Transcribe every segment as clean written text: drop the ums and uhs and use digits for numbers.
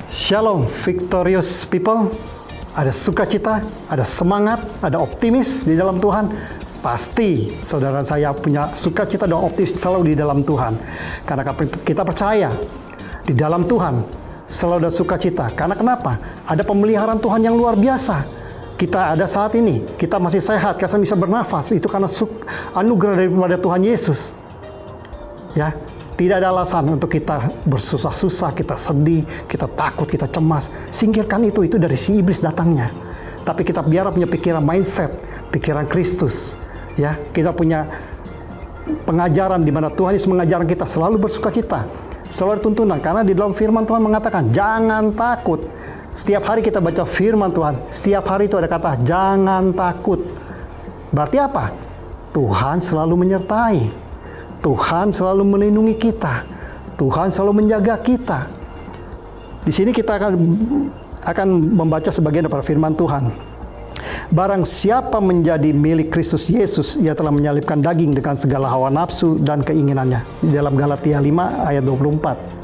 Shalom, victorious people. Ada sukacita, ada semangat, ada optimis di dalam Tuhan. Pasti saudara saya punya sukacita dan optimis selalu di dalam Tuhan. Karena kita percaya di dalam Tuhan selalu ada sukacita. Karena kenapa? Ada pemeliharaan Tuhan yang luar biasa. Kita ada saat ini, kita masih sehat, kita bisa bernafas. Itu karena anugerah daripada Tuhan Yesus. Ya, tidak ada alasan untuk kita bersusah-susah, kita sedih, kita takut, kita cemas. Singkirkan itu dari si iblis datangnya. Tapi kita biar punya pikiran mindset, pikiran Kristus. Ya, kita punya pengajaran di mana Tuhan Yesus mengajarkan kita selalu bersukacita, selalu tuntunan. Karena di dalam firman Tuhan mengatakan, jangan takut. Setiap hari kita baca firman Tuhan, setiap hari itu ada kata, jangan takut. Berarti apa? Tuhan selalu menyertai. Tuhan selalu melindungi kita. Tuhan selalu menjaga kita. Di sini kita akan membaca sebagian dari firman Tuhan. Barang siapa menjadi milik Kristus Yesus, ia telah menyalibkan daging dengan segala hawa nafsu dan keinginannya. Di dalam Galatia 5 ayat 24.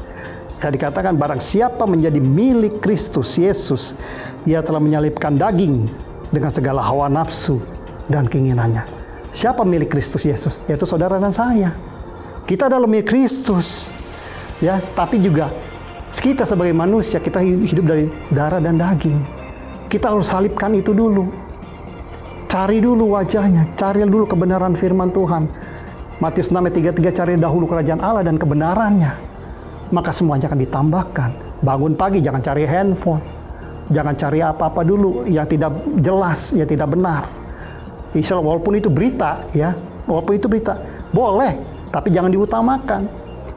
Dikatakan barang siapa menjadi milik Kristus Yesus, ia telah menyalibkan daging dengan segala hawa nafsu dan keinginannya. Siapa milik Kristus Yesus? Yaitu saudara dan saya. Kita adalah milik Kristus, ya. Tapi juga kita sebagai manusia, kita hidup dari darah dan daging. Kita harus salibkan itu dulu. Cari dulu wajahnya, cari dulu kebenaran firman Tuhan. Matius 6 ayat 33, cari dahulu kerajaan Allah dan kebenarannya, maka semuanya akan ditambahkan. Bangun pagi, jangan cari handphone, jangan cari apa-apa dulu yang tidak jelas, yang tidak benar. Insya Allah, walaupun itu berita, ya, walaupun itu berita, boleh, tapi jangan diutamakan.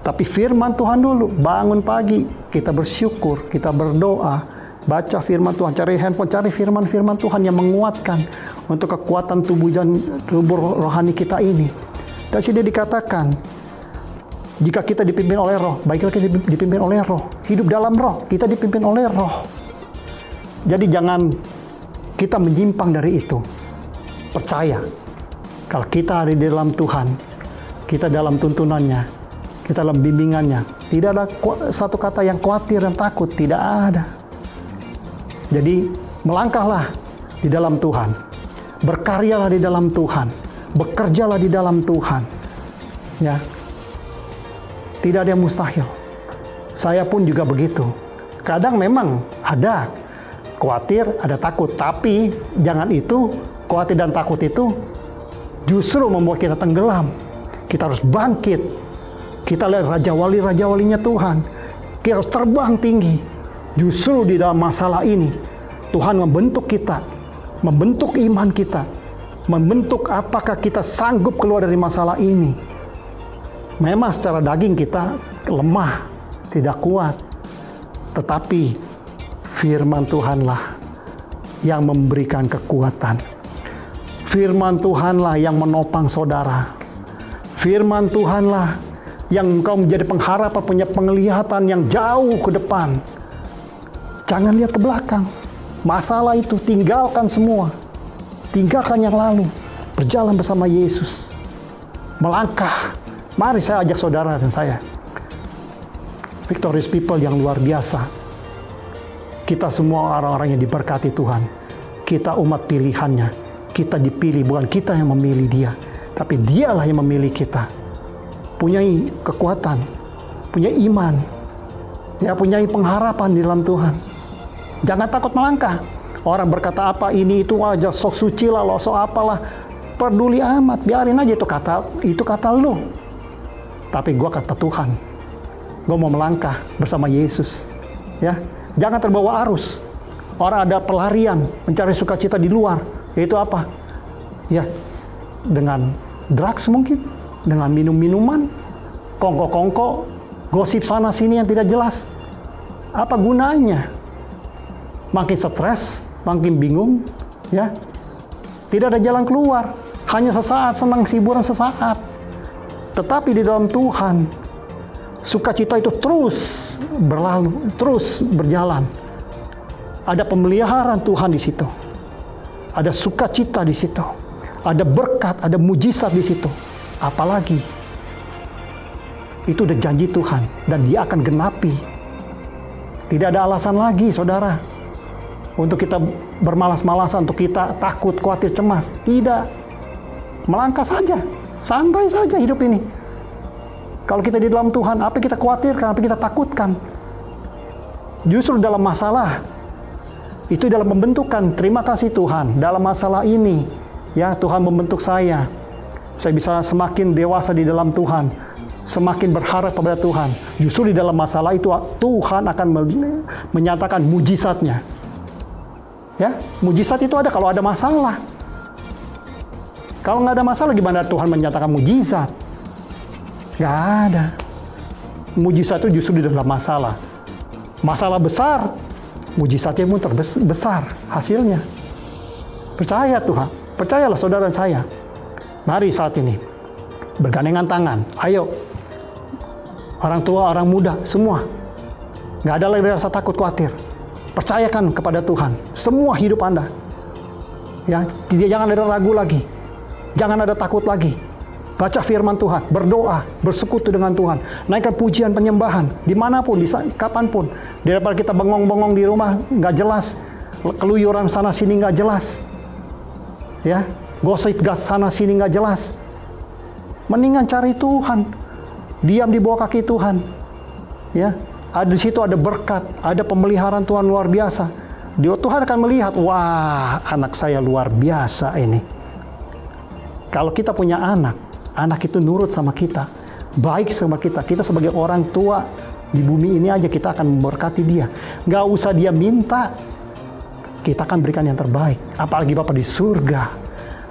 Tapi firman Tuhan dulu. Bangun pagi, kita bersyukur, kita berdoa, baca firman Tuhan, cari handphone, cari firman-firman Tuhan yang menguatkan untuk kekuatan tubuh dan tubuh rohani kita ini. Dan sini dikatakan, jika kita dipimpin oleh roh, baiklah kita dipimpin oleh roh. Hidup dalam roh, kita dipimpin oleh roh. Jadi jangan kita menyimpang dari itu. Percaya, kalau kita ada di dalam Tuhan, kita dalam tuntunannya, kita dalam bimbingannya, tidak ada satu kata yang khawatir dan takut, tidak ada. Jadi melangkahlah di dalam Tuhan, berkaryalah di dalam Tuhan, bekerjalah di dalam Tuhan. Ya. Tidak ada yang mustahil. Saya pun juga begitu. Kadang memang ada khawatir, ada takut. Tapi jangan itu, khawatir dan takut itu justru membuat kita tenggelam. Kita harus bangkit. Kita lihat raja walinya Tuhan. Kita harus terbang tinggi. Justru di dalam masalah ini, Tuhan membentuk kita. Membentuk iman kita. Membentuk apakah kita sanggup keluar dari masalah ini. Memang secara daging kita lemah, tidak kuat. Tetapi firman Tuhanlah yang memberikan kekuatan. Firman Tuhanlah yang menopang saudara. Firman Tuhanlah yang engkau menjadi pengharapan, punya penglihatan yang jauh ke depan. Jangan lihat ke belakang. Masalah itu tinggalkan semua. Tinggalkan yang lalu. Berjalan bersama Yesus. Melangkah. Mari saya ajak saudara dan saya, victorious people yang luar biasa. Kita semua orang-orang yang diberkati Tuhan. Kita umat pilihannya. Kita dipilih, bukan kita yang memilih dia. Tapi dialah yang memilih kita. Punyai kekuatan, punya iman, ya, punyai pengharapan di dalam Tuhan. Jangan takut melangkah. Orang berkata apa, ini itu aja, sok suci lah, lo sok apalah. Peduli amat, biarin aja itu kata lu. Tapi gue kata Tuhan, gue mau melangkah bersama Yesus. Ya, jangan terbawa arus. Orang ada pelarian, mencari sukacita di luar. Yaitu apa? Ya, dengan drugs mungkin, dengan minum-minuman, kongko-kongko, gosip sana sini yang tidak jelas. Apa gunanya? Makin stres, makin bingung. Ya, tidak ada jalan keluar. Hanya sesaat, senang hiburan sesaat. Tetapi di dalam Tuhan, sukacita itu terus berlalu, terus berjalan. Ada pemeliharaan Tuhan di situ. Ada sukacita di situ. Ada berkat, ada mujizat di situ. Apalagi itu udah janji Tuhan dan dia akan genapi. Tidak ada alasan lagi, saudara, untuk kita bermalas-malasan, untuk kita takut, khawatir, cemas. Tidak. Melangkah saja, santai saja hidup ini. Kalau kita di dalam Tuhan, apa yang kita khawatirkan, apa yang kita takutkan? Justru dalam masalah, itu dalam pembentukan. Terima kasih Tuhan, dalam masalah ini, ya Tuhan membentuk saya. Saya bisa semakin dewasa di dalam Tuhan, semakin berharap kepada Tuhan. Justru di dalam masalah itu, Tuhan akan menyatakan mujizatnya. Ya, mujizat itu ada kalau ada masalah. Kalau nggak ada masalah, gimana Tuhan menyatakan mujizat? Nggak ada. Mujizat itu justru di dalam masalah. Masalah besar, mujizatnya pun terbesar hasilnya. Percaya Tuhan, percayalah saudara saya. Mari saat ini, bergandengan tangan. Ayo, orang tua, orang muda, semua. Nggak ada lagi rasa takut, khawatir. Percayakan kepada Tuhan, semua hidup Anda. Ya, jangan ada ragu lagi. Jangan ada takut lagi. Baca firman Tuhan, berdoa, bersekutu dengan Tuhan. Naikkan pujian penyembahan, dimanapun, kapanpun. Daripada kita bengong-bengong di rumah, nggak jelas. Keluyuran sana sini nggak jelas. Ya, gosip gas sana sini nggak jelas. Mendingan cari Tuhan. Diam di bawah kaki Tuhan. Ya, di situ ada berkat, ada pemeliharaan Tuhan luar biasa. Tuhan akan melihat, wah, anak saya luar biasa ini. Kalau kita punya anak itu nurut sama kita, baik sama kita. Kita sebagai orang tua di bumi ini aja kita akan memberkati dia. Nggak usah dia minta, kita akan berikan yang terbaik. Apalagi Bapa di surga,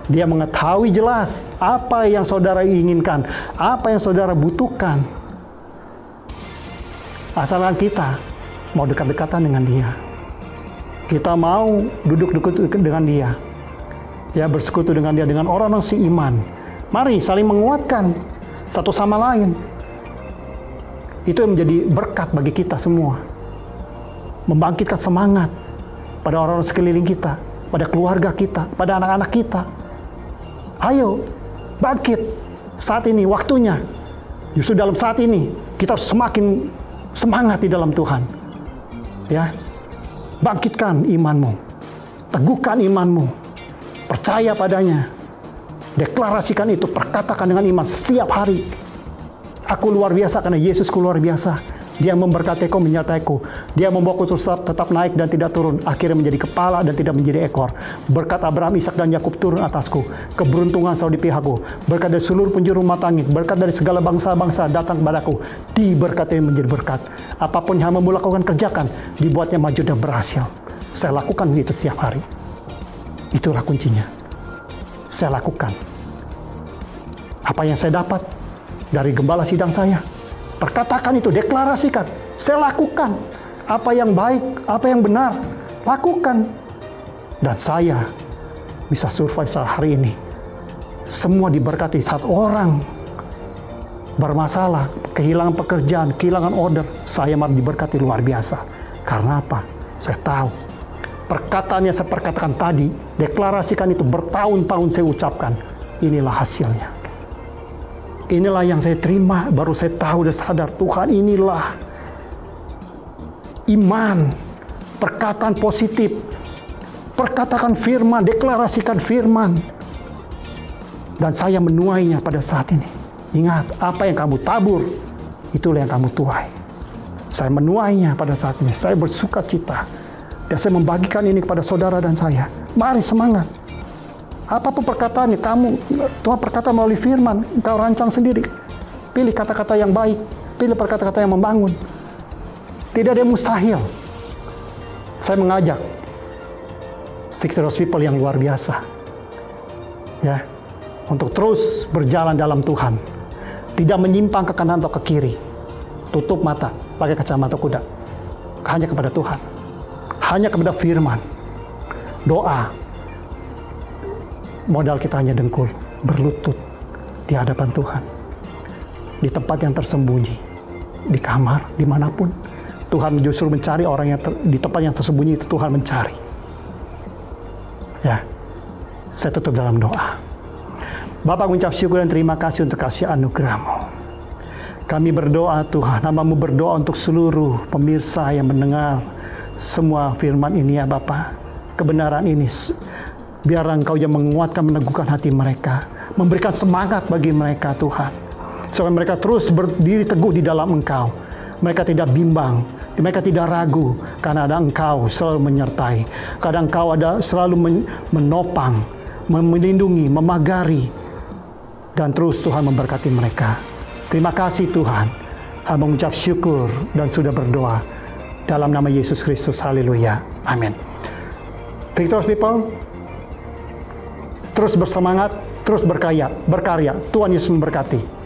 dia mengetahui jelas apa yang saudara inginkan, apa yang saudara butuhkan. Asalkan kita mau dekat-dekatan dengan dia, kita mau duduk-duduk dengan dia, ya bersekutu dengan dia, dengan orang-orang seiman. Mari saling menguatkan satu sama lain. Itu yang menjadi berkat bagi kita semua. Membangkitkan semangat pada orang-orang sekeliling kita, pada keluarga kita, pada anak-anak kita. Ayo, bangkit. Saat ini waktunya. Justru dalam saat ini, kita harus semakin semangat di dalam Tuhan. Ya, bangkitkan imanmu. Teguhkan imanmu. Percaya padanya. Deklarasikan itu, perkatakan dengan iman setiap hari. Aku luar biasa karena Yesusku luar biasa. Dia memberkatiku, menyertaiku. Dia membawaku tetap naik dan tidak turun. Akhirnya menjadi kepala dan tidak menjadi ekor. Berkat Abraham, Ishak dan Yakub turun atasku. Keberuntungan selalu di pihakku. Berkat dari seluruh penjuru mata angin. Berkat dari segala bangsa-bangsa datang kepadaku. Diberkati menjadi berkat. Apapun yang hambamu lakukan, kerjakan. Dibuatnya maju dan berhasil. Saya lakukan itu setiap hari. Itulah kuncinya. Saya lakukan. Apa yang saya dapat dari gembala sidang saya, perkatakan itu, deklarasikan. Saya lakukan. Apa yang baik, apa yang benar, lakukan. Dan saya bisa survive saat hari ini. Semua diberkati. Saat orang bermasalah, kehilangan pekerjaan, kehilangan order, saya malah diberkati luar biasa. Karena apa? Saya tahu. Perkataan yang saya perkatakan tadi, deklarasikan itu bertahun-tahun saya ucapkan. Inilah hasilnya. Inilah yang saya terima, baru saya tahu dan sadar, Tuhan inilah iman, perkataan positif, perkatakan firman, deklarasikan firman. Dan saya menuainya pada saat ini. Ingat, apa yang kamu tabur, itulah yang kamu tuai. Saya menuainya pada saat ini, saya bersuka cita. Dan saya membagikan ini kepada saudara dan saya. Mari semangat. Apapun perkataannya, Tuhan berkata melalui firman, engkau rancang sendiri. Pilih kata-kata yang baik, pilih kata-kata yang membangun. Tidak ada yang mustahil. Saya mengajak victorious people yang luar biasa, ya, untuk terus berjalan dalam Tuhan, tidak menyimpang ke kanan atau ke kiri, tutup mata, pakai kacamata kuda, hanya kepada Tuhan, hanya kepada firman, doa. Modal kita hanya dengkul, berlutut di hadapan Tuhan. Di tempat yang tersembunyi, di kamar, dimanapun. Tuhan justru mencari orang yang di tempat yang tersembunyi itu Tuhan mencari. Ya, saya tutup dalam doa. Bapa, mengucap syukur dan terima kasih untuk kasih anugerah-Mu. Kami berdoa Tuhan, hamba-Mu berdoa untuk seluruh pemirsa yang mendengar semua firman ini ya Bapa. Kebenaran ini, biarlah Engkau yang menguatkan, meneguhkan hati mereka, memberikan semangat bagi mereka Tuhan, supaya mereka terus berdiri teguh di dalam Engkau. Mereka tidak bimbang, mereka tidak ragu, karena ada Engkau selalu menyertai, karena Engkau ada selalu menopang, melindungi, memagari, dan terus Tuhan memberkati mereka. Terima kasih Tuhan, hamba mengucap syukur dan sudah berdoa dalam nama Yesus Kristus. Haleluya. Amin. Victorious people, terus bersemangat, terus berkarya. Tuhan Yesus memberkati.